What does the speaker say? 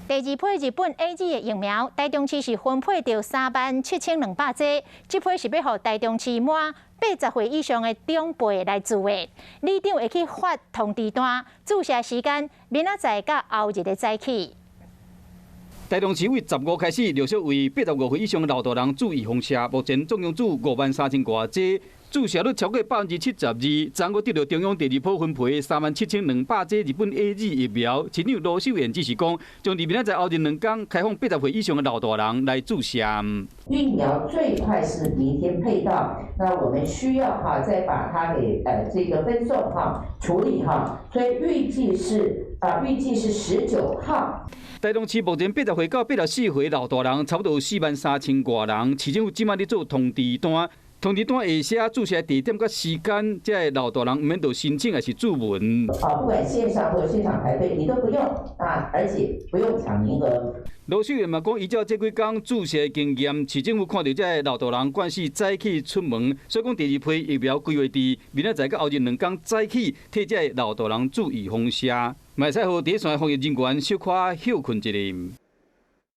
第二批日本 AZ 的疫苗，台中市是分配到37200剂，这批是要予台中市满80岁以上的长辈来自费。里长会去发通知单，注射时间明仔载到后日的早起。台中市为15开始，陆续为85岁以上的老大人注意放射，目前总共注53000多剂。 注射率超过72%，昨我得到中央第二波分配的37200剂日本 AZ 疫苗。市长罗秀燕只是讲，将伫明仔载后日2天开放80岁以上的老大人来注射。疫苗最快是明天配到，那我们需要再把它给这个分送处理所以预计是19号。 台中市目前80岁到84岁老大人差不多有43000多人，市政府即马咧做通知单。 通知单下写注射地点、甲时间，这个老大人唔免到申请，还是注文。不管线上或者现场排队，你都不用而且不用抢名额。罗秀燕嘛讲，依照这几天注射经验，市政府看到这个老大人惯势早起出门，所以讲第二批疫苗规划伫明仔载到后日2天早起替这个老大人注意风射，卖使互第一线防疫人员小可休困一下。